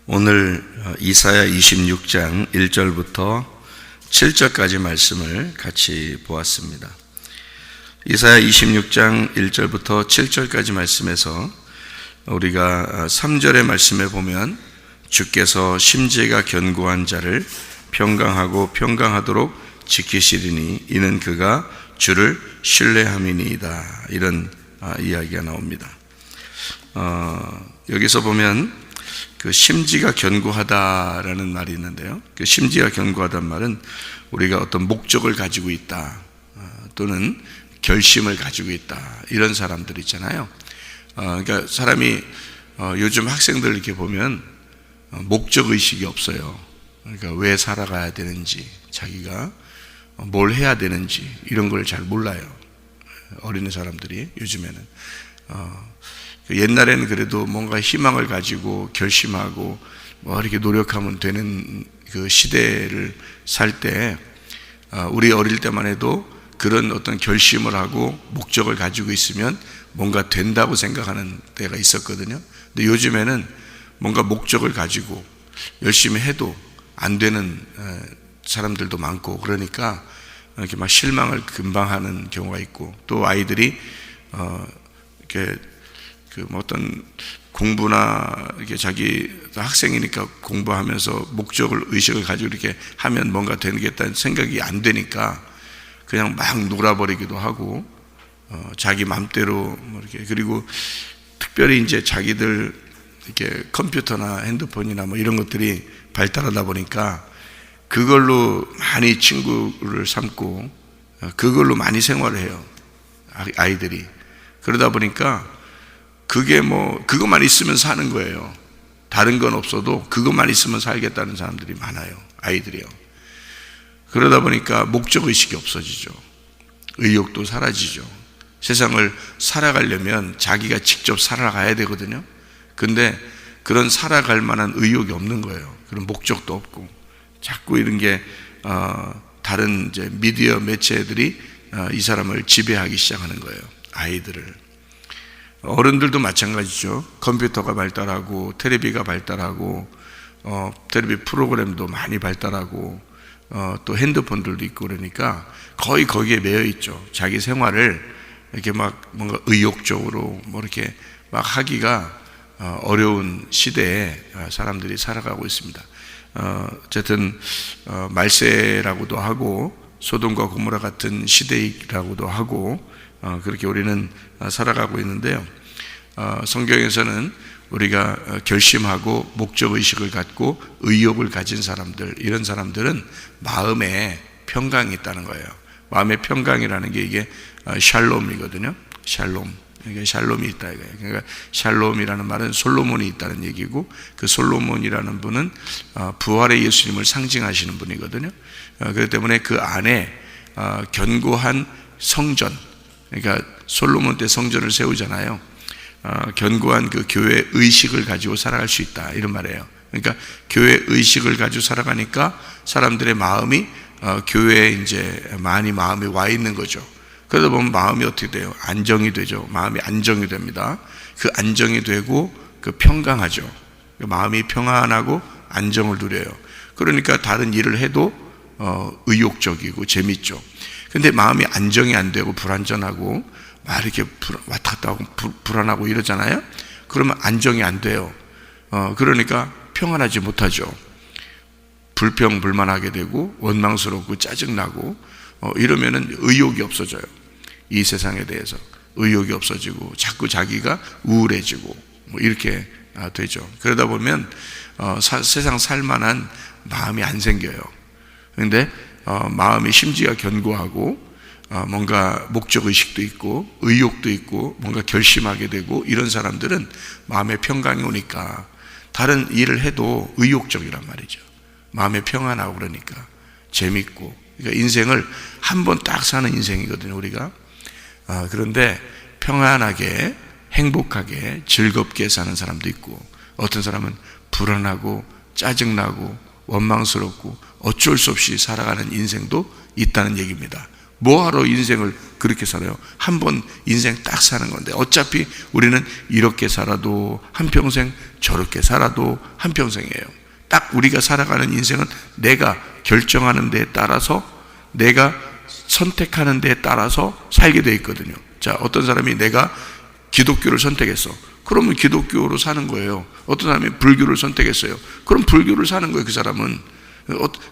오늘 이사야 26장 1절부터 7절까지 말씀을 같이 보았습니다. 이사야 26장 1절부터 7절까지 말씀에서 우리가 3절의 말씀에 보면 주께서 심지가 견고한 자를 평강하고 평강하도록 지키시리니 이는 그가 주를 신뢰함이니이다. 이런 이야기가 나옵니다. 여기서 보면 그 심지가 견고하다라는 말이 있는데요. 그 심지가 견고하다는 말은 우리가 어떤 목적을 가지고 있다, 또는 결심을 가지고 있다, 이런 사람들 있잖아요. 그러니까 사람이 요즘 학생들 이렇게 보면 목적 의식이 없어요. 그러니까 왜 살아가야 되는지, 자기가 뭘 해야 되는지 이런 걸 잘 몰라요. 어린애 사람들이 요즘에는. 옛날에는 그래도 뭔가 희망을 가지고 결심하고 뭐 이렇게 노력하면 되는 그 시대를 살 때, 우리 어릴 때만 해도 그런 어떤 결심을 하고 목적을 가지고 있으면 뭔가 된다고 생각하는 때가 있었거든요. 근데 요즘에는 뭔가 목적을 가지고 열심히 해도 안 되는 사람들도 많고, 그러니까 이렇게 막 실망을 금방 하는 경우가 있고, 또 아이들이 이렇게 뭐 어떤 공부나 이렇게 자기 학생이니까 공부하면서 목적을 의식을 가지고 이렇게 하면 뭔가 되겠다는 생각이 안 되니까 그냥 막 놀아버리기도 하고, 자기 맘대로 뭐 이렇게, 그리고 특별히 이제 자기들 이렇게 컴퓨터나 핸드폰이나 뭐 이런 것들이 발달하다 보니까 그걸로 많이 친구를 삼고 그걸로 많이 생활을 해요, 아이들이. 그러다 보니까 그게 뭐 그것만 있으면 사는 거예요. 다른 건 없어도 그것만 있으면 살겠다는 사람들이 많아요, 아이들이요. 그러다 보니까 목적의식이 없어지죠. 의욕도 사라지죠. 세상을 살아가려면 자기가 직접 살아가야 되거든요. 근데 그런 살아갈 만한 의욕이 없는 거예요. 그런 목적도 없고, 자꾸 이런 게 다른 이제 미디어 매체들이 이 사람을 지배하기 시작하는 거예요, 아이들을. 어른들도 마찬가지죠. 컴퓨터가 발달하고 텔레비가 발달하고 텔레비 프로그램도 많이 발달하고 또 핸드폰들도 있고, 그러니까 거의 거기에 매여 있죠. 자기 생활을 이렇게 막 뭔가 의욕적으로 뭐 이렇게 막 하기가 어려운 시대에 사람들이 살아가고 있습니다. 어쨌든 말세라고도 하고 소돔과 고모라 같은 시대이라고도 하고 그렇게 우리는 살아가고 있는데요. 성경에서는 우리가 결심하고 목적의식을 갖고 의욕을 가진 사람들, 이런 사람들은 마음에 평강이 있다는 거예요. 마음의 평강이라는 게 이게 샬롬이거든요. 샬롬. 이게 샬롬이 있다 이거예요. 그러니까 샬롬이라는 말은 솔로몬이 있다는 얘기고, 그 솔로몬이라는 분은 부활의 예수님을 상징하시는 분이거든요. 그렇기 때문에 그 안에 견고한 성전, 그러니까 솔로몬 때 성전을 세우잖아요. 견고한 그 교회 의식을 가지고 살아갈 수 있다, 이런 말이에요. 그러니까 교회 의식을 가지고 살아가니까 사람들의 마음이 교회에 이제 많이 마음이 와 있는 거죠. 그러다 보면 마음이 어떻게 돼요? 안정이 되죠. 마음이 안정이 됩니다. 그 안정이 되고 그 평강하죠. 마음이 평안하고 안정을 누려요. 그러니까 다른 일을 해도 의욕적이고 재밌죠. 근데 마음이 안정이 안 되고 불안전하고 막 이렇게 왔다 갔다 하고 불안하고 이러잖아요. 그러면 안정이 안 돼요. 그러니까 평안하지 못하죠. 불평불만하게 되고 원망스럽고 짜증나고 이러면은 의욕이 없어져요. 이 세상에 대해서 의욕이 없어지고 자꾸 자기가 우울해지고 뭐 이렇게 되죠. 그러다 보면 세상 살만한 마음이 안 생겨요. 그런데 마음이 심지가 견고하고 뭔가 목적의식도 있고 의욕도 있고 뭔가 결심하게 되고, 이런 사람들은 마음의 평강이 오니까 다른 일을 해도 의욕적이란 말이죠. 마음에 평안하고 그러니까 재밌고, 그러니까 인생을 한 번 딱 사는 인생이거든요, 우리가. 그런데 평안하게 행복하게 즐겁게 사는 사람도 있고, 어떤 사람은 불안하고 짜증나고 원망스럽고 어쩔 수 없이 살아가는 인생도 있다는 얘기입니다. 뭐하러 인생을 그렇게 살아요? 한 번 인생 딱 사는 건데 어차피 우리는 이렇게 살아도 한평생, 저렇게 살아도 한평생이에요. 딱 우리가 살아가는 인생은 내가 결정하는 데에 따라서, 내가 선택하는 데에 따라서 살게 돼 있거든요. 자, 어떤 사람이 내가 기독교를 선택했어. 그러면 기독교로 사는 거예요. 어떤 사람이 불교를 선택했어요. 그럼 불교를 사는 거예요. 그 사람은.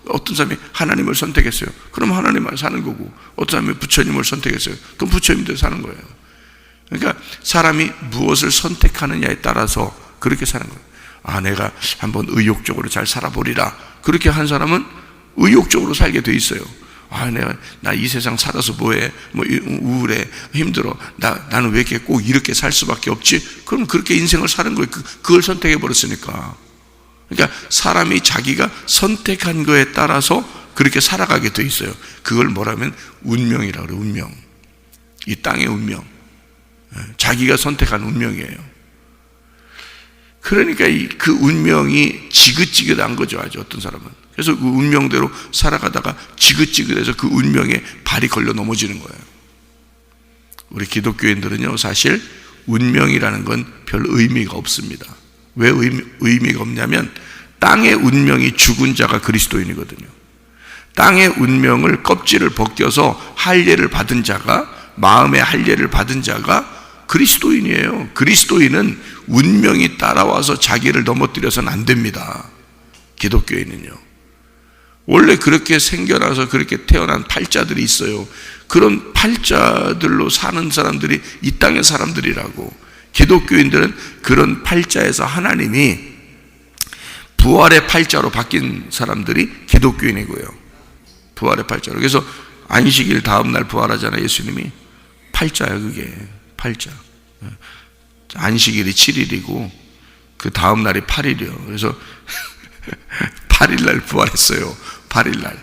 어떤 사람이 하나님을 선택했어요. 그럼 하나님을 사는 거고, 어떤 사람이 부처님을 선택했어요. 그럼 부처님대로 사는 거예요. 그러니까 사람이 무엇을 선택하느냐에 따라서 그렇게 사는 거예요. 아, 내가 한번 의욕적으로 잘 살아보리라. 그렇게 한 사람은 의욕적으로 살게 돼 있어요. 아, 나 이 세상 살아서 뭐해? 뭐 우울해, 힘들어. 나는 왜 이렇게 꼭 이렇게 살 수밖에 없지? 그럼 그렇게 인생을 사는 거예요. 그걸 선택해 버렸으니까. 그러니까 사람이 자기가 선택한 거에 따라서 그렇게 살아가게 돼 있어요. 그걸 뭐라면 운명이라고 그래요. 운명. 이 땅의 운명. 자기가 선택한 운명이에요. 그러니까 그 운명이 지긋지긋한 거죠. 아주 어떤 사람은. 그래서 그 운명대로 살아가다가 지긋지긋해서 그 운명에 발이 걸려 넘어지는 거예요. 우리 기독교인들은요, 사실 운명이라는 건 별 의미가 없습니다. 왜 의미가 없냐면 땅의 운명이 죽은 자가 그리스도인이거든요. 땅의 운명을 껍질을 벗겨서 할례를 받은 자가, 마음의 할례를 받은 자가 그리스도인이에요. 그리스도인은 운명이 따라와서 자기를 넘어뜨려서는 안 됩니다. 기독교인은요. 원래 그렇게 생겨나서 그렇게 태어난 팔자들이 있어요. 그런 팔자들로 사는 사람들이 이 땅의 사람들이라고. 기독교인들은 그런 팔자에서 하나님이 부활의 팔자로 바뀐 사람들이 기독교인이고요. 부활의 팔자로. 그래서 안식일 다음 날 부활하잖아요. 예수님이. 팔자야, 그게. 팔자. 안식일이 7일이고 그 다음 날이 8일이요. 그래서 8일 날 부활했어요. 8일 날.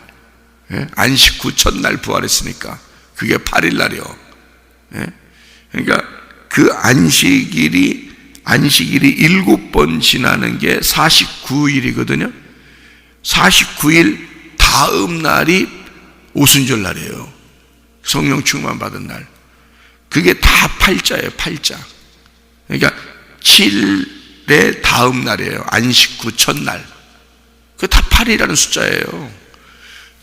안식 후 첫날 부활했으니까 그게 8일 날이요. 그러니까 그 안식일이 7번 지나는 게 49일이거든요. 49일 다음 날이 오순절 날이에요. 성령 충만 받은 날. 그게 다 팔자예요. 팔자. 그러니까 7의 다음 날이에요. 안식 후 첫날. 그게 다 8이라는 숫자예요.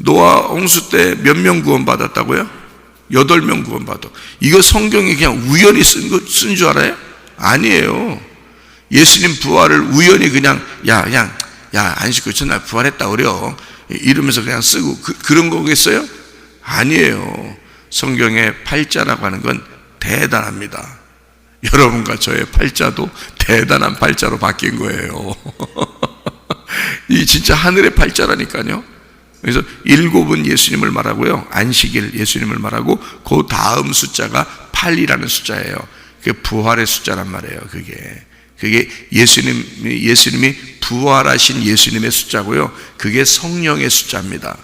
노아 홍수 때 몇 명 구원받았다고요? 8명 구원받아. 이거 성경이 그냥 우연히 쓴 줄 알아요? 아니에요. 예수님 부활을 우연히 그냥 야 안식 후 첫날 부활했다 그래요. 이러면서 그냥 쓰고 그런 거겠어요? 아니에요. 성경의 팔자라고 하는 건 대단합니다. 여러분과 저의 팔자도 대단한 팔자로 바뀐 거예요. 이 진짜 하늘의 팔자라니까요. 그래서 7은 예수님을 말하고요, 안식일 예수님을 말하고 그 다음 숫자가 8이라는 숫자예요. 그게 부활의 숫자란 말이에요. 그게 예수님이 부활하신 예수님의 숫자고요, 그게 성령의 숫자입니다.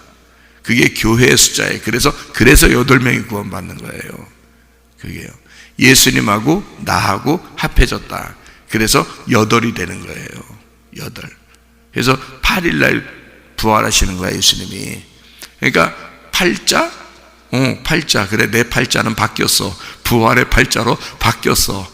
그게 교회의 숫자예요. 그래서 8명이 구원받는 거예요. 그게요. 예수님하고 나하고 합해졌다. 그래서 8이 되는 거예요. 8. 그래서 8일 날 부활하시는 거야, 예수님이. 그러니까 팔자? 팔자. 그래, 내 팔자는 바뀌었어. 부활의 팔자로 바뀌었어.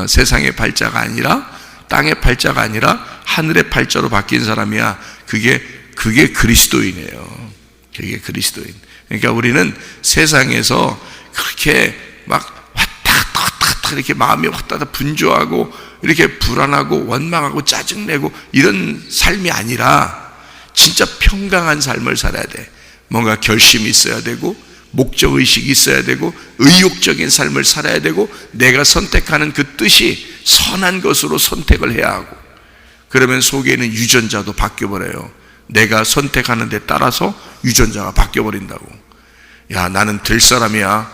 세상의 팔자가 아니라, 땅의 팔자가 아니라 하늘의 팔자로 바뀐 사람이야. 그게 그리스도인이에요. 그게 그리스도인. 그러니까 우리는 세상에서 그렇게 막 왔다 갔다 이렇게 마음이 왔다 갔다 분주하고 이렇게 불안하고 원망하고 짜증내고 이런 삶이 아니라 진짜 평강한 삶을 살아야 돼. 뭔가 결심이 있어야 되고 목적의식이 있어야 되고 의욕적인 삶을 살아야 되고 내가 선택하는 그 뜻이 선한 것으로 선택을 해야 하고, 그러면 속에 있는 유전자도 바뀌어버려요. 내가 선택하는 데 따라서 유전자가 바뀌어버린다고. 야, 나는 될 사람이야.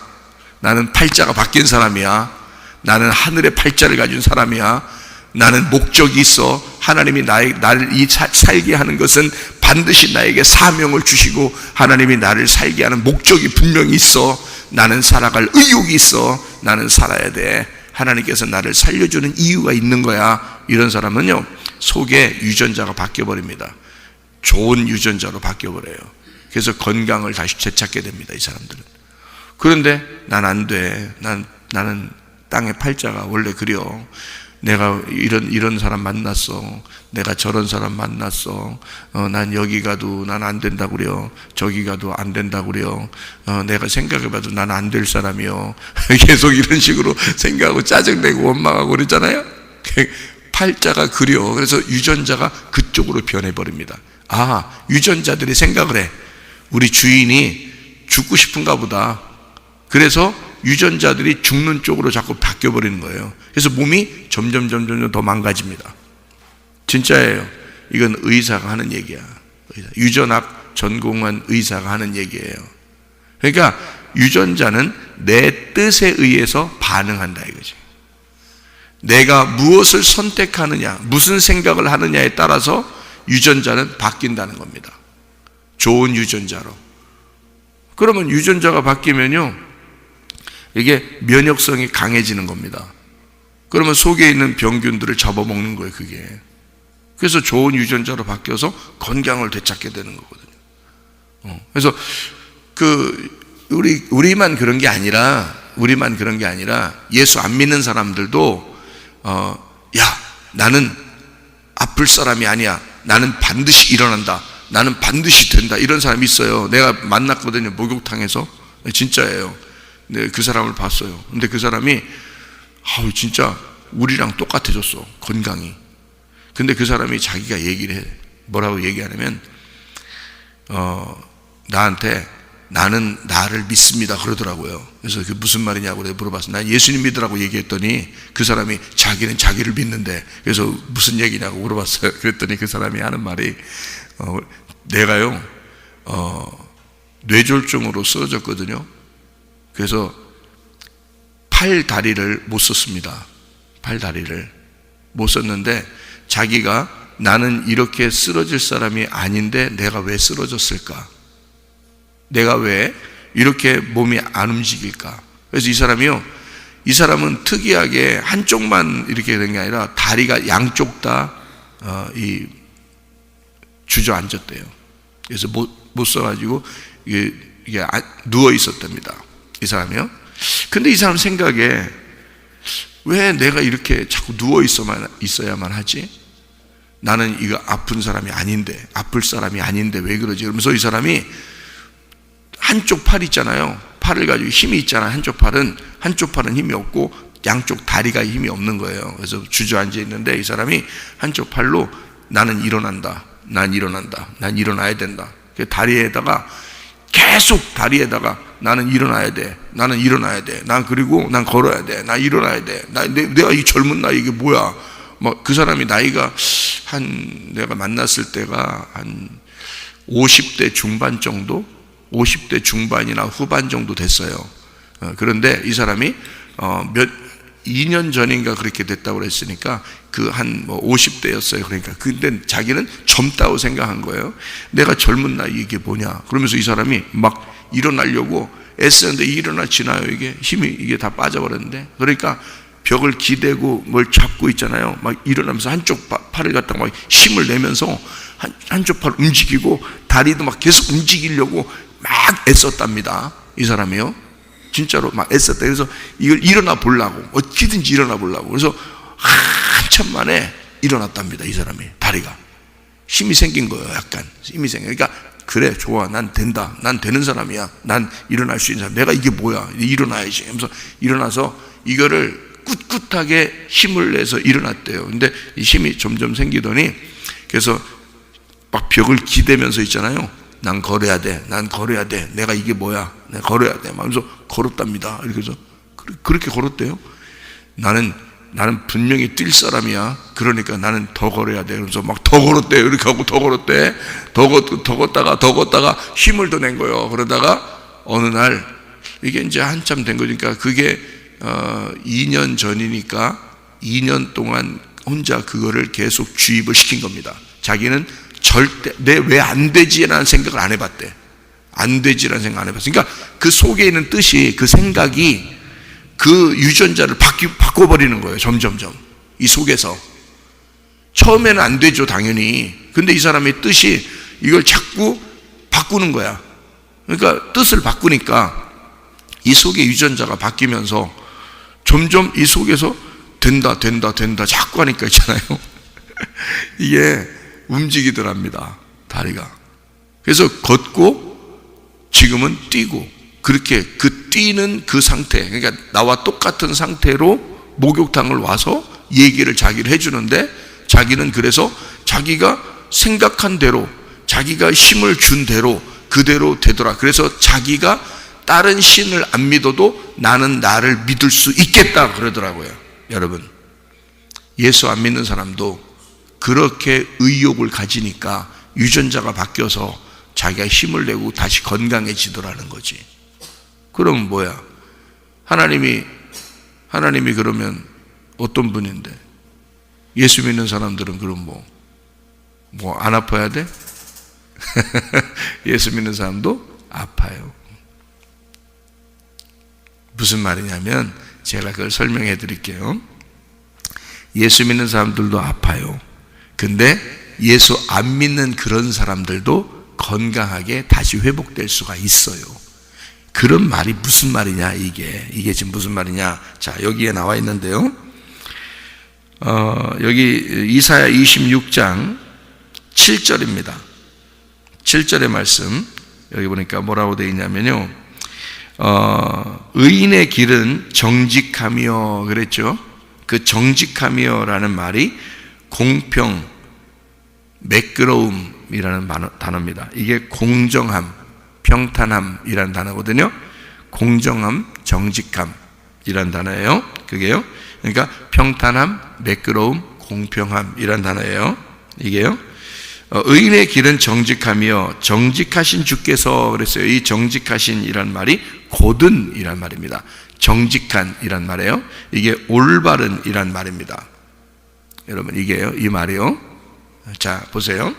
나는 팔자가 바뀐 사람이야. 나는 하늘의 팔자를 가진 사람이야. 나는 목적이 있어. 하나님이 나를 살게 하는 것은 반드시 나에게 사명을 주시고 하나님이 나를 살게 하는 목적이 분명히 있어. 나는 살아갈 의욕이 있어. 나는 살아야 돼. 하나님께서 나를 살려주는 이유가 있는 거야. 이런 사람은요, 속에 유전자가 바뀌어버립니다. 좋은 유전자로 바뀌어버려요. 그래서 건강을 다시 되찾게 됩니다. 이 사람들은. 그런데 난 안 돼. 나는 땅의 팔자가 원래 그려. 내가 이런 사람 만났어. 내가 저런 사람 만났어. 난 여기 가도 난 안 된다 그려. 저기 가도 안 된다 그려. 내가 생각해봐도 난 안 될 사람이요. 계속 이런 식으로 생각하고 짜증내고 원망하고 그러잖아요. 팔자가 그려. 그래서 유전자가 그쪽으로 변해버립니다. 유전자들이 생각을 해. 우리 주인이 죽고 싶은가 보다. 그래서 유전자들이 죽는 쪽으로 자꾸 바뀌어버리는 거예요. 그래서 몸이 점점 더 망가집니다. 진짜예요. 이건 의사가 하는 얘기야. 유전학 전공한 의사가 하는 얘기예요. 그러니까 유전자는 내 뜻에 의해서 반응한다 이거지. 내가 무엇을 선택하느냐, 무슨 생각을 하느냐에 따라서 유전자는 바뀐다는 겁니다. 좋은 유전자로. 그러면 유전자가 바뀌면요, 이게 면역성이 강해지는 겁니다. 그러면 속에 있는 병균들을 잡아먹는 거예요, 그게. 그래서 좋은 유전자로 바뀌어서 건강을 되찾게 되는 거거든요. 그래서 우리만 그런 게 아니라 예수 안 믿는 사람들도 나는 아플 사람이 아니야. 나는 반드시 일어난다. 나는 반드시 된다. 이런 사람이 있어요. 내가 만났거든요, 목욕탕에서. 진짜예요. 네, 그 사람을 봤어요. 근데 그 사람이 진짜 우리랑 똑같아졌어, 건강이. 근데 그 사람이 자기가 얘기를 해. 뭐라고 얘기하냐면 나한테 나는 나를 믿습니다 그러더라고요. 그래서 그게 무슨 말이냐고 내가 물어봤어요. 난 예수님 믿으라고 얘기했더니 그 사람이 자기는 자기를 믿는데, 그래서 무슨 얘기냐고 물어봤어요. 그랬더니 그 사람이 하는 말이 내가요 뇌졸중으로 쓰러졌거든요. 그래서 팔 다리를 못 썼습니다. 팔 다리를 못 썼는데 자기가 나는 이렇게 쓰러질 사람이 아닌데 내가 왜 쓰러졌을까? 내가 왜 이렇게 몸이 안 움직일까? 그래서 이 사람은 특이하게 한쪽만 이렇게 된 게 아니라 다리가 양쪽 다 주저앉았대요. 그래서 못 써가지고 이게 누워 있었답니다, 이 사람이요. 근데 이 사람 생각에 왜 내가 이렇게 자꾸 누워 있어야만 하지? 나는 이거 아픈 사람이 아닌데, 아플 사람이 아닌데 왜 그러지? 그러면서 이 사람이 한쪽 팔 있잖아요. 팔을 가지고 힘이 있잖아요. 한쪽 팔은 힘이 없고 양쪽 다리가 힘이 없는 거예요. 그래서 주저앉아 있는데 이 사람이 한쪽 팔로 나는 일어난다. 난 일어나야 된다. 다리에다가 계속 나는 일어나야 돼. 그리고 난 걸어야 돼. 나 일어나야 돼. 내가 이 젊은 나이 이게 뭐야? 그 사람이 나이가 내가 만났을 때가 한 50대 중반 정도? 50대 중반이나 후반 정도 됐어요. 그런데 이 사람이 2년 전인가 그렇게 됐다고 그랬으니까 한 50대였어요. 그러니까 근데 자기는 젊다고 생각한 거예요. 내가 젊은 나이 이게 뭐냐? 그러면서 이 사람이 막 일어나려고 애쓰는데 일어나지나요? 이게 다 빠져버렸는데. 그러니까 벽을 기대고 뭘 잡고 있잖아요. 막 일어나면서 한쪽 팔을 갖다가 막 힘을 내면서 한쪽 팔 움직이고 다리도 막 계속 움직이려고 막 애썼답니다, 이 사람이요. 진짜로 막 애썼다. 그래서 이걸 일어나 보려고, 어찌든지 일어나 보려고. 그래서 한참 만에 일어났답니다, 이 사람이. 다리가 힘이 생긴 거예요. 약간 힘이 그러니까 그래, 좋아, 난 된다, 난 되는 사람이야, 난 일어날 수 있는 사람, 내가 이게 뭐야, 일어나야지 하면서 일어나서 이거를 꿋꿋하게 힘을 내서 일어났대요. 근데 이 힘이 점점 생기더니 그래서 막 벽을 기대면서 있잖아요. 난 걸어야 돼. 내가 이게 뭐야? 내가 걸어야 돼. 하면서 걸었답니다. 이렇게 해서 그렇게 걸었대요. 나는 분명히 뛸 사람이야. 그러니까 나는 더 걸어야 돼. 그래서 막 더 걸었대. 이렇게 하고 더 걸었대. 더 걷다가 힘을 더 낸 거예요. 그러다가 어느 날 이게 이제 한참 된 거니까 그게 2년 전이니까 2년 동안 혼자 그거를 계속 주입을 시킨 겁니다. 자기는 절대 내 왜 안 되지라는 생각을 안 해봤대. 그러니까 그 속에 있는 뜻이, 그 생각이 그 유전자를 바꿔버리는 거예요. 점점점 이 속에서. 처음에는 안 되죠, 당연히. 근데 이 사람의 뜻이 이걸 자꾸 바꾸는 거야. 그러니까 뜻을 바꾸니까 이 속의 유전자가 바뀌면서 점점 이 속에서 된다 자꾸 하니까 있잖아요. 이게 움직이더랍니다, 다리가. 그래서 걷고 지금은 뛰고, 그렇게 그 뛰는 그 상태, 그러니까 나와 똑같은 상태로 목욕탕을 와서 얘기를 자기를 해주는데, 자기는 그래서 자기가 생각한 대로, 자기가 힘을 준 대로 그대로 되더라. 그래서 자기가 다른 신을 안 믿어도 나는 나를 믿을 수 있겠다 그러더라고요. 여러분, 예수 안 믿는 사람도 그렇게 의욕을 가지니까 유전자가 바뀌어서 자기가 힘을 내고 다시 건강해지더라는 거지. 그럼 뭐야? 하나님이 그러면 어떤 분인데? 예수 믿는 사람들은 그럼 뭐 안 아파야 돼? 예수 믿는 사람도 아파요. 무슨 말이냐면 제가 그걸 설명해 드릴게요. 예수 믿는 사람들도 아파요. 근데 예수 안 믿는 그런 사람들도 건강하게 다시 회복될 수가 있어요. 그런 말이 무슨 말이냐, 이게 지금 무슨 말이냐. 자, 여기에 나와 있는데요. 여기 이사야 26장 7절입니다. 7절의 말씀, 여기 보니까 뭐라고 되어 있냐면요, 의인의 길은 정직하며 그랬죠. 그 정직하며라는 말이 공평, 매끄러움이라는 단어입니다. 이게 공정함, 평탄함이라는 단어거든요. 공정함, 정직함이라는 단어예요. 그게요. 그러니까 평탄함, 매끄러움, 공평함이라는 단어예요. 이게요. 의인의 길은 정직하며 정직하신 주께서 그랬어요. 이 정직하신이란 말이 고든이란 말입니다. 정직한이란 말이에요. 이게 올바른이란 말입니다. 여러분, 이게요, 이 말이요. 자, 보세요.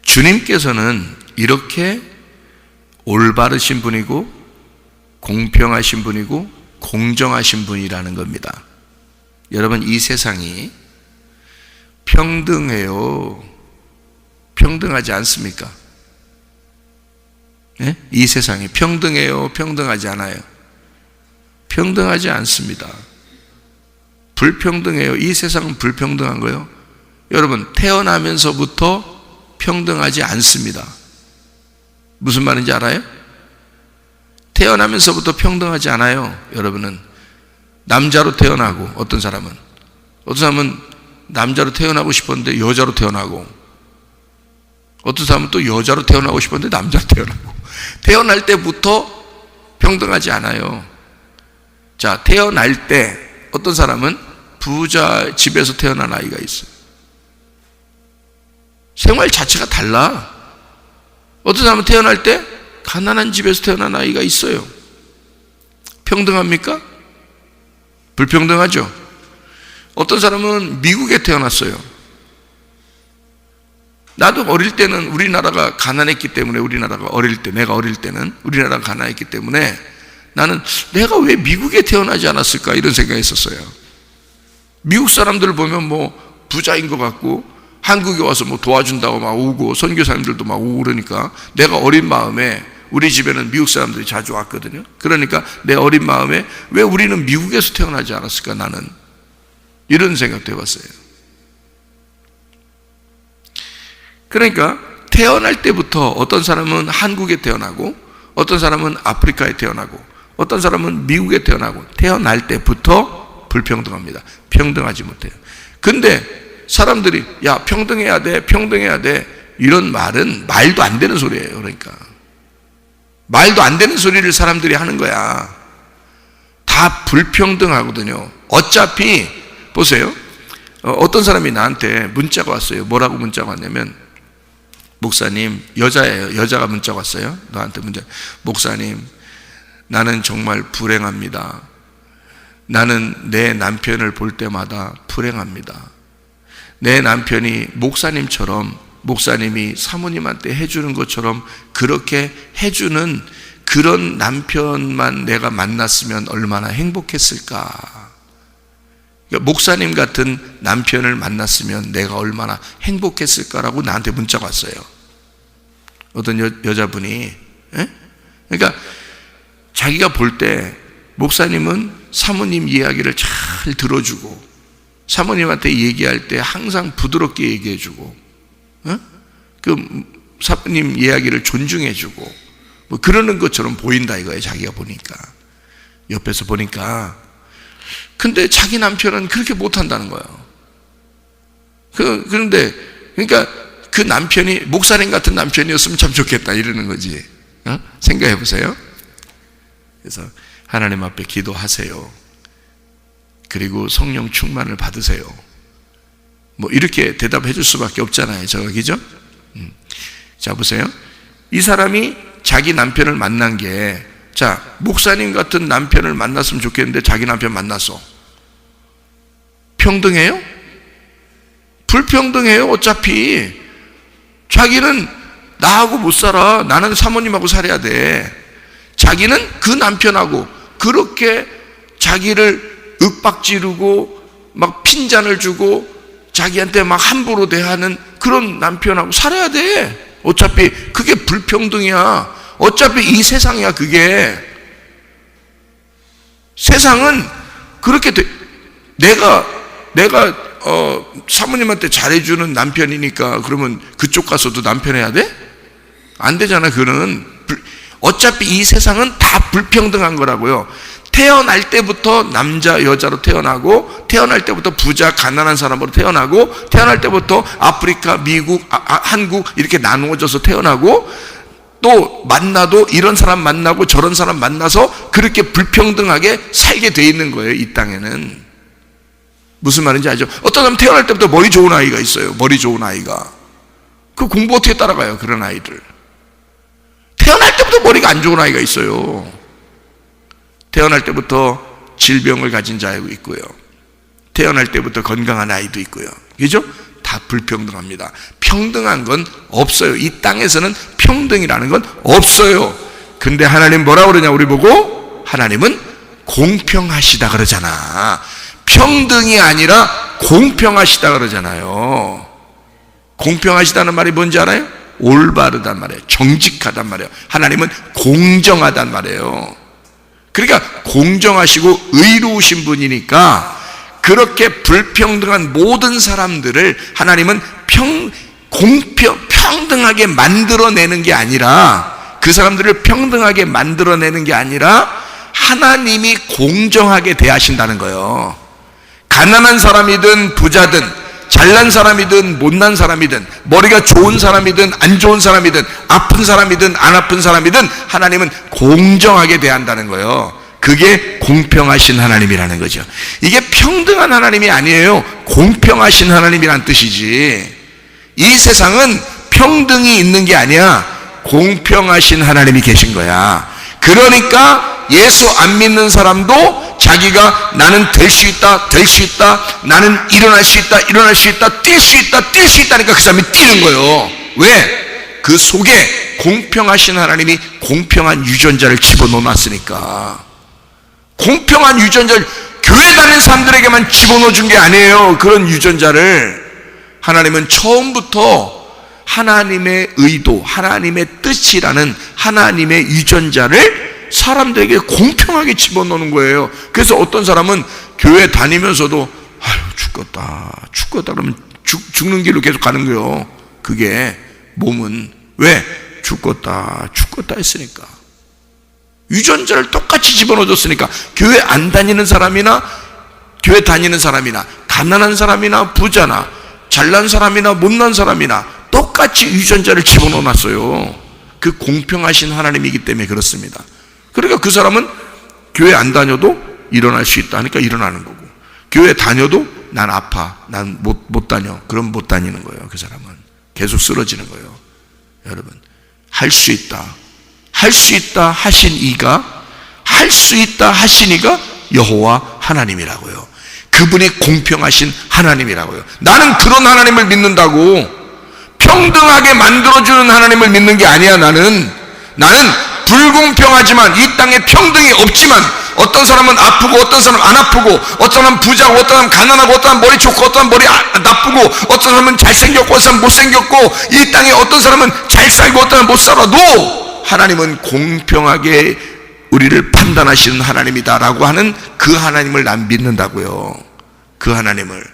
주님께서는 이렇게 올바르신 분이고 공평하신 분이고 공정하신 분이라는 겁니다. 여러분, 이 세상이 평등해요? 평등하지 않습니까? 네? 이 세상이 평등해요? 평등하지 않아요? 평등하지 않습니다. 불평등해요? 이 세상은 불평등한 거예요? 여러분, 태어나면서부터 평등하지 않습니다. 무슨 말인지 알아요? 태어나면서부터 평등하지 않아요. 여러분은 남자로 태어나고, 어떤 사람은 남자로 태어나고 싶었는데 여자로 태어나고, 어떤 사람은 또 여자로 태어나고 싶었는데 남자로 태어나고, 태어날 때부터 평등하지 않아요. 자, 태어날 때 어떤 사람은 부자 집에서 태어난 아이가 있어요. 생활 자체가 달라. 어떤 사람은 태어날 때 가난한 집에서 태어난 아이가 있어요. 평등합니까? 불평등하죠. 어떤 사람은 미국에 태어났어요. 나도 어릴 때는 우리나라가 가난했기 때문에, 내가 어릴 때는 우리나라가 가난했기 때문에 나는 내가 왜 미국에 태어나지 않았을까, 이런 생각이 있었어요. 미국 사람들을 보면 뭐 부자인 것 같고, 한국에 와서 뭐 도와준다고 막 오고, 선교사님들도 막 오고 그러니까 내가 어린 마음에, 우리 집에는 미국 사람들이 자주 왔거든요. 그러니까 내 어린 마음에 왜 우리는 미국에서 태어나지 않았을까, 나는 이런 생각도 해봤어요. 그러니까 태어날 때부터 어떤 사람은 한국에 태어나고, 어떤 사람은 아프리카에 태어나고, 어떤 사람은 미국에 태어나고, 태어날 때부터 불평등합니다. 평등하지 못해요. 근데 사람들이 야, 평등해야 돼 이런 말은 말도 안 되는 소리예요. 그러니까 말도 안 되는 소리를 사람들이 하는 거야. 다 불평등하거든요. 어차피 보세요. 어떤 사람이 나한테 문자가 왔어요. 뭐라고 문자가 왔냐면, 목사님, 여자예요. 여자가 문자가 왔어요. 너한테 문자. 목사님, 나는 정말 불행합니다. 나는 내 남편을 볼 때마다 불행합니다. 내 남편이 목사님이 사모님한테 해주는 것처럼 그렇게 해주는 그런 남편만 내가 만났으면 얼마나 행복했을까. 그러니까 목사님 같은 남편을 만났으면 내가 얼마나 행복했을까라고 나한테 문자가 왔어요. 어떤 여자분이. 그러니까 자기가 볼 때 목사님은 사모님 이야기를 잘 들어주고 사모님한테 얘기할 때 항상 부드럽게 얘기해주고 그 사모님 이야기를 존중해주고 뭐 그러는 것처럼 보인다 이거예요. 자기가 보니까, 옆에서 보니까. 근데 자기 남편은 그렇게 못한다는 거예요. 그런데 그러니까 그 남편이 목사님 같은 남편이었으면 참 좋겠다 이러는 거지. 생각해 보세요. 그래서 하나님 앞에 기도하세요. 그리고 성령 충만을 받으세요. 뭐 이렇게 대답해 줄 수밖에 없잖아요. 그죠? 자, 보세요. 이 사람이 자기 남편을 만난 게, 자, 목사님 같은 남편을 만났으면 좋겠는데 자기 남편 만났어. 평등해요? 불평등해요. 어차피 자기는 나하고 못 살아. 나는 사모님하고 살아야 돼. 자기는 그 남편하고 그렇게 자기를 윽박지르고 막 핀잔을 주고 자기한테 막 함부로 대하는 그런 남편하고 살아야 돼. 어차피 그게 불평등이야. 어차피 이 세상이야. 그게 세상은 그렇게 돼. 내가 사모님한테 잘해주는 남편이니까 그러면 그쪽 가서도 남편 해야 돼? 안 되잖아. 그거는 어차피 이 세상은 다 불평등한 거라고요. 태어날 때부터 남자 여자로 태어나고, 태어날 때부터 부자 가난한 사람으로 태어나고, 태어날 때부터 아프리카 미국 한국 이렇게 나누어져서 태어나고, 또 만나도 이런 사람 만나고 저런 사람 만나서 그렇게 불평등하게 살게 돼 있는 거예요. 이 땅에는. 무슨 말인지 알죠? 어떤 사람 태어날 때부터 머리 좋은 아이가 있어요. 머리 좋은 아이가. 그 공부 어떻게 따라가요? 그런 아이들. 태어날 때부터 머리가 안 좋은 아이가 있어요. 태어날 때부터 질병을 가진 자도 있고요. 태어날 때부터 건강한 아이도 있고요. 그죠? 다 불평등합니다. 평등한 건 없어요. 이 땅에서는 평등이라는 건 없어요. 근데 하나님 뭐라 그러냐? 우리 보고 하나님은 공평하시다 그러잖아. 평등이 아니라 공평하시다 그러잖아요. 공평하시다는 말이 뭔지 알아요? 올바르단 말이에요. 정직하단 말이에요. 하나님은 공정하단 말이에요. 그러니까 공정하시고 의로우신 분이니까 그렇게 불평등한 모든 사람들을 하나님은 평등하게 만들어내는 게 아니라, 그 사람들을 평등하게 만들어내는 게 아니라 하나님이 공정하게 대하신다는 거예요. 가난한 사람이든 부자든 잘난 사람이든 못난 사람이든 머리가 좋은 사람이든 안 좋은 사람이든 아픈 사람이든 안 아픈 사람이든 하나님은 공정하게 대한다는 거예요. 그게 공평하신 하나님이라는 거죠. 이게 평등한 하나님이 아니에요. 공평하신 하나님이란 뜻이지. 이 세상은 평등이 있는 게 아니야. 공평하신 하나님이 계신 거야. 그러니까 예수 안 믿는 사람도 자기가 나는 될 수 있다, 될 수 있다, 나는 일어날 수 있다, 일어날 수 있다, 뛸 수 있다, 뛸 수 있다니까 그 사람이 뛰는 거예요. 왜? 그 속에 공평하신 하나님이 공평한 유전자를 집어넣어놨으니까. 공평한 유전자를 교회 다니는 사람들에게만 집어넣어 준 게 아니에요. 그런 유전자를 하나님은 처음부터 하나님의 의도, 하나님의 뜻이라는 하나님의 유전자를 사람들에게 공평하게 집어넣는 거예요. 그래서 어떤 사람은 교회 다니면서도 아유 죽겠다 그러면 죽는 길로 계속 가는 거예요. 그게 몸은 왜? 죽겠다 했으니까. 유전자를 똑같이 집어넣어줬으니까. 교회 안 다니는 사람이나 교회 다니는 사람이나 가난한 사람이나 부자나 잘난 사람이나 못난 사람이나 똑같이 유전자를 집어넣어놨어요. 그 공평하신 하나님이기 때문에 그렇습니다. 그러니까 그 사람은 교회 안 다녀도 일어날 수 있다 하니까 일어나는 거고, 교회 다녀도 난 아파, 난 못 다녀, 그럼 못 다니는 거예요. 그 사람은 계속 쓰러지는 거예요. 여러분, 할 수 있다 하신 이가, 할 수 있다 하신 이가 여호와 하나님이라고요. 그분이 공평하신 하나님이라고요. 나는 그런 하나님을 믿는다고. 평등하게 만들어주는 하나님을 믿는 게 아니야. 나는 불공평하지만, 이 땅에 평등이 없지만, 어떤 사람은 아프고 어떤 사람은 안 아프고, 어떤 사람은 부자고 어떤 사람은 가난하고, 어떤 사람은 머리 좋고 어떤 사람은 머리 나쁘고, 어떤 사람은 잘생겼고 어떤 사람은 못생겼고, 이 땅에 어떤 사람은 잘 살고 어떤 사람은 못 살아도 하나님은 공평하게 우리를 판단하시는 하나님이다라고 하는 그 하나님을 난 믿는다고요. 그 하나님을.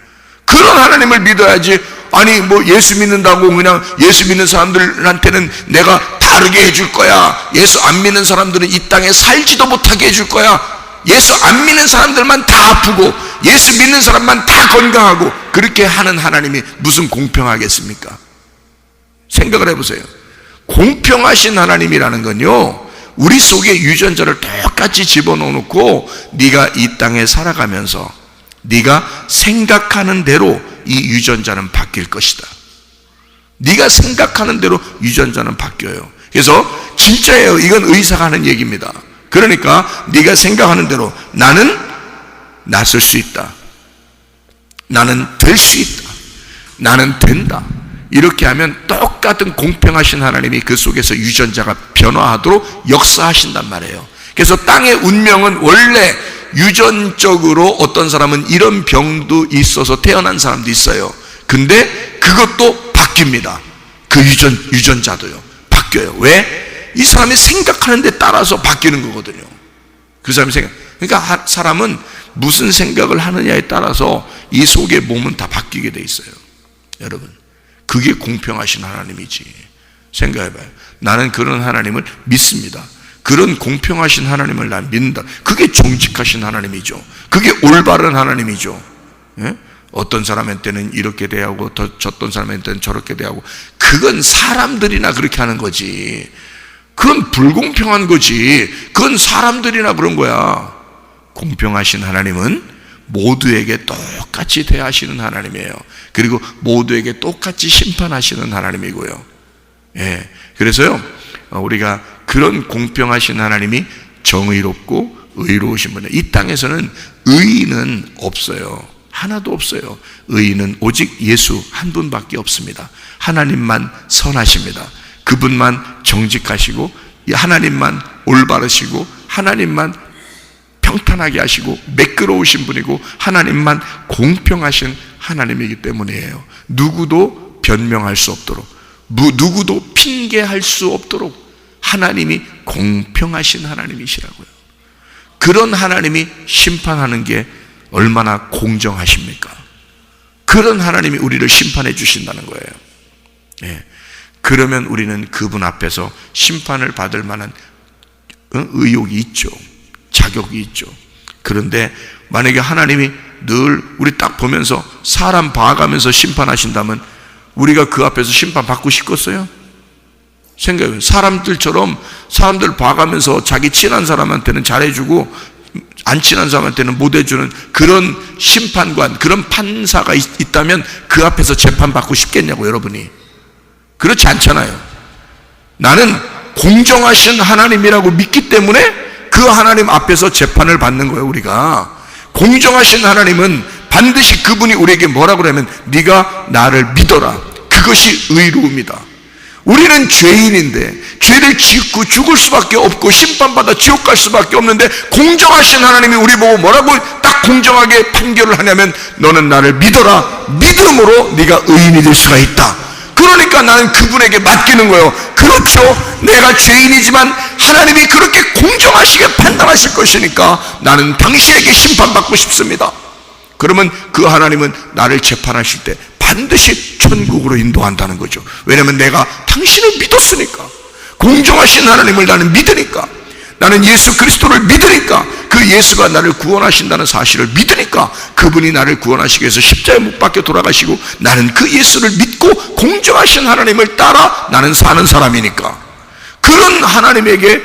그런 하나님을 믿어야지. 아니 뭐 예수 믿는다고 그냥 예수 믿는 사람들한테는 내가 다르게 해줄 거야. 예수 안 믿는 사람들은 이 땅에 살지도 못하게 해줄 거야. 예수 안 믿는 사람들만 다 아프고 예수 믿는 사람만 다 건강하고 그렇게 하는 하나님이 무슨 공평하겠습니까? 생각을 해보세요. 공평하신 하나님이라는 건요, 우리 속에 유전자를 똑같이 집어넣어놓고 네가 이 땅에 살아가면서 네가 생각하는 대로 이 유전자는 바뀔 것이다. 네가 생각하는 대로 유전자는 바뀌어요. 그래서 진짜예요. 이건 의사가 하는 얘기입니다. 그러니까 네가 생각하는 대로 나는 낫을 수 있다. 나는 될 수 있다. 나는 된다. 이렇게 하면 똑같은 공평하신 하나님이 그 속에서 유전자가 변화하도록 역사하신단 말이에요. 그래서 땅의 운명은 원래 유전적으로 어떤 사람은 이런 병도 있어서 태어난 사람도 있어요. 근데 그것도 바뀝니다. 그 유전자도요. 바뀌어요. 왜? 이 사람이 생각하는 데 따라서 바뀌는 거거든요. 그 사람이 그러니까 사람은 무슨 생각을 하느냐에 따라서 이 속의 몸은 다 바뀌게 돼 있어요. 여러분, 그게 공평하신 하나님이지. 생각해봐요. 나는 그런 하나님을 믿습니다. 그런 공평하신 하나님을 난 믿는다. 그게 정직하신 하나님이죠. 그게 올바른 하나님이죠. 예? 어떤 사람한테는 이렇게 대하고 어떤 사람한테는 저렇게 대하고, 그건 사람들이나 그렇게 하는 거지. 그건 불공평한 거지. 그건 사람들이나 그런 거야. 공평하신 하나님은 모두에게 똑같이 대하시는 하나님이에요. 그리고 모두에게 똑같이 심판하시는 하나님이고요. 예. 그래서요, 우리가 그런 공평하신 하나님이 정의롭고 의로우신 분이에요. 이 땅에서는 의인은 없어요. 하나도 없어요. 의인은 오직 예수 한 분밖에 없습니다. 하나님만 선하십니다. 그분만 정직하시고 하나님만 올바르시고 하나님만 평탄하게 하시고 매끄러우신 분이고 하나님만 공평하신 하나님이기 때문이에요. 누구도 변명할 수 없도록, 누구도 핑계할 수 없도록 하나님이 공평하신 하나님이시라고요. 그런 하나님이 심판하는 게 얼마나 공정하십니까? 그런 하나님이 우리를 심판해 주신다는 거예요. 예. 그러면 우리는 그분 앞에서 심판을 받을 만한 의욕이 있죠. 자격이 있죠. 그런데 만약에 하나님이 늘 우리 딱 보면서 사람 봐가면서 심판하신다면 우리가 그 앞에서 심판받고 싶겠어요? 생각해요. 사람들처럼 사람들 봐가면서 자기 친한 사람한테는 잘해주고 안 친한 사람한테는 못해주는 그런 심판관, 그런 판사가 있다면 그 앞에서 재판받고 싶겠냐고, 여러분이. 그렇지 않잖아요. 나는 공정하신 하나님이라고 믿기 때문에 그 하나님 앞에서 재판을 받는 거예요. 우리가 공정하신 하나님은 반드시 그분이 우리에게 뭐라고 그러면 네가 나를 믿어라. 그것이 의로움이다. 우리는 죄인인데 죄를 짓고 죽을 수밖에 없고 심판받아 지옥 갈 수밖에 없는데 공정하신 하나님이 우리 보고 뭐라고 딱 공정하게 판결을 하냐면 너는 나를 믿어라. 믿음으로 네가 의인이 될 수가 있다. 그러니까 나는 그분에게 맡기는 거예요. 그렇죠. 내가 죄인이지만 하나님이 그렇게 공정하시게 판단하실 것이니까 나는 당신에게 심판받고 싶습니다. 그러면 그 하나님은 나를 재판하실 때 반드시 천국으로 인도한다는 거죠. 왜냐하면 내가 당신을 믿었으니까. 공정하신 하나님을 나는 믿으니까. 나는 예수 그리스도를 믿으니까. 그 예수가 나를 구원하신다는 사실을 믿으니까 그분이 나를 구원하시기 위해서 십자가에 못 박혀 돌아가시고 나는 그 예수를 믿고 공정하신 하나님을 따라 나는 사는 사람이니까 그런 하나님에게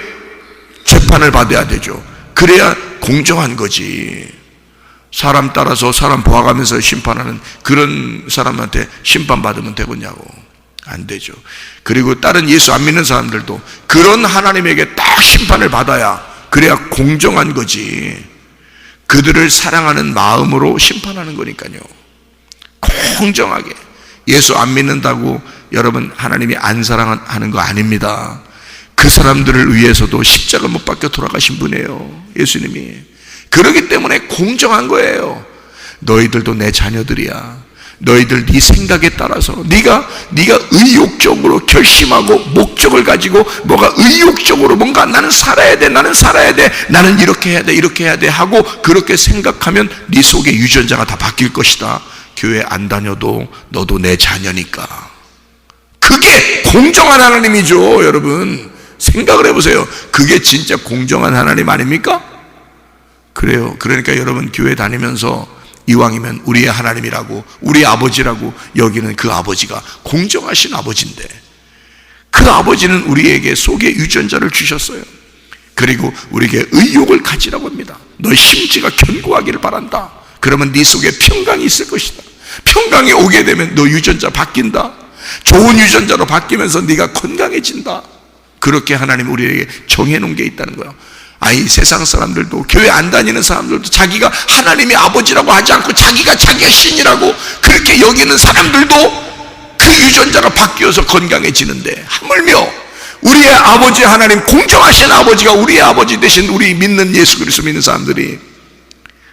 재판을 받아야 되죠. 그래야 공정한 거지. 사람 따라서 사람 보아가면서 심판하는 그런 사람한테 심판받으면 되겠냐고. 안 되죠. 그리고 다른 예수 안 믿는 사람들도 그런 하나님에게 딱 심판을 받아야 그래야 공정한 거지. 그들을 사랑하는 마음으로 심판하는 거니까요. 공정하게. 예수 안 믿는다고 여러분 하나님이 안 사랑하는 거 아닙니다. 그 사람들을 위해서도 십자가 못 박혀 돌아가신 분이에요. 예수님이. 그렇기 때문에 공정한 거예요. 너희들도 내 자녀들이야. 너희들 네 생각에 따라서 네가 의욕적으로 결심하고 목적을 가지고 뭐가 의욕적으로 뭔가 나는 살아야 돼, 나는 이렇게 해야 돼 하고 그렇게 생각하면 네 속에 유전자가 다 바뀔 것이다. 교회 안 다녀도 너도 내 자녀니까. 그게 공정한 하나님이죠. 여러분 생각을 해보세요. 그게 진짜 공정한 하나님 아닙니까? 그래요. 그러니까 여러분 교회 다니면서 이왕이면 우리의 하나님이라고, 우리의 아버지라고 여기는 그 아버지가 공정하신 아버지인데, 그 아버지는 우리에게 속에 유전자를 주셨어요. 그리고 우리에게 의욕을 가지라고 합니다. 너의 심지가 견고하기를 바란다. 그러면 네 속에 평강이 있을 것이다. 평강이 오게 되면 너 유전자 바뀐다. 좋은 유전자로 바뀌면서 네가 건강해진다. 그렇게 하나님 우리에게 정해놓은 게 있다는 거예요. 아이 세상 사람들도, 교회 안 다니는 사람들도 자기가 하나님의 아버지라고 하지 않고 자기가 신이라고 그렇게 여기는 사람들도 그 유전자가 바뀌어서 건강해지는데, 하물며 우리의 아버지 하나님, 공정하신 아버지가 우리의 아버지 대신 우리 믿는 예수 그리스도 믿는 사람들이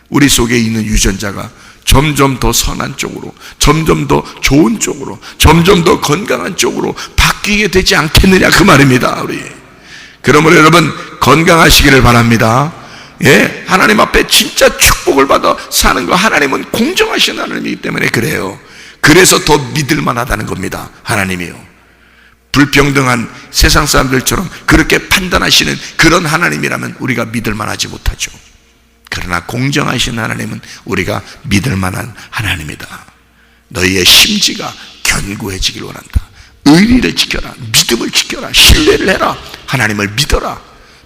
우리 속에 있는 유전자가 점점 더 선한 쪽으로, 점점 더 좋은 쪽으로, 점점 더 건강한 쪽으로 바뀌게 되지 않겠느냐 그 말입니다. 우리 그러므로 여러분 건강하시기를 바랍니다. 예, 하나님 앞에 진짜 축복을 받아 사는 거, 하나님은 공정하신 하나님이기 때문에 그래요. 그래서 더 믿을만하다는 겁니다. 하나님이요, 불평등한 세상 사람들처럼 그렇게 판단하시는 그런 하나님이라면 우리가 믿을만하지 못하죠. 그러나 공정하신 하나님은 우리가 믿을만한 하나님이다. 너희의 심지가 견고해지길 원한다. 의리를 지켜라, 믿음을 지켜라, 신뢰를 해라, 하나님을 믿어라.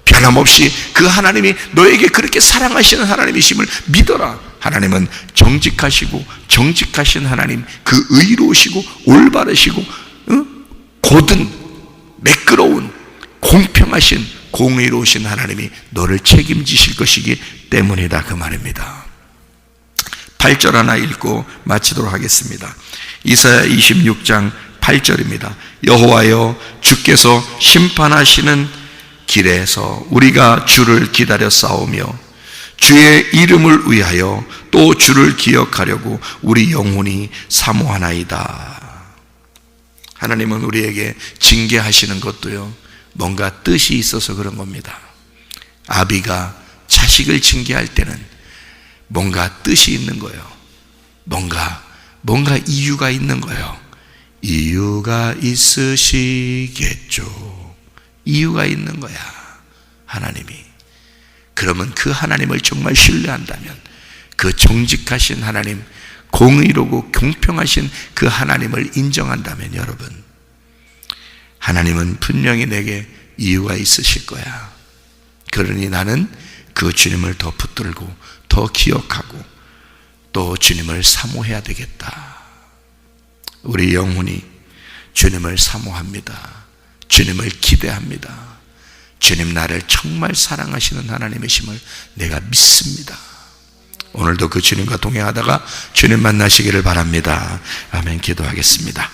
변함없이 그 하나님이 너에게 그렇게 사랑하시는 하나님이심을 믿어라. 하나님은 정직하신 하나님, 그 의로우시고 올바르시고 고든 매끄러운 공평하신 공의로우신 하나님이 너를 책임지실 것이기 때문이다 그 말입니다. 8절 하나 읽고 마치도록 하겠습니다. 이사야 26장 8절입니다. 여호와여, 주께서 심판하시는 길에서 우리가 주를 기다려 싸우며 주의 이름을 위하여 또 주를 기억하려고 우리 영혼이 사모하나이다. 하나님은 우리에게 징계하시는 것도요, 뭔가 뜻이 있어서 그런 겁니다. 아비가 자식을 징계할 때는 뭔가 뜻이 있는 거예요. 뭔가 이유가 있는 거예요. 이유가 있으시겠죠. 이유가 있는 거야, 하나님이. 그러면 그 하나님을 정말 신뢰한다면, 그 정직하신 하나님, 공의로고 공평하신 그 하나님을 인정한다면, 여러분, 하나님은 분명히 내게 이유가 있으실 거야. 그러니 나는 그 주님을 더 붙들고 더 기억하고 또 주님을 사모해야 되겠다. 우리 영혼이 주님을 사모합니다. 주님을 기대합니다. 주님 나를 정말 사랑하시는 하나님이심을 내가 믿습니다. 오늘도 그 주님과 동행하다가 주님 만나시기를 바랍니다. 아멘. 기도하겠습니다.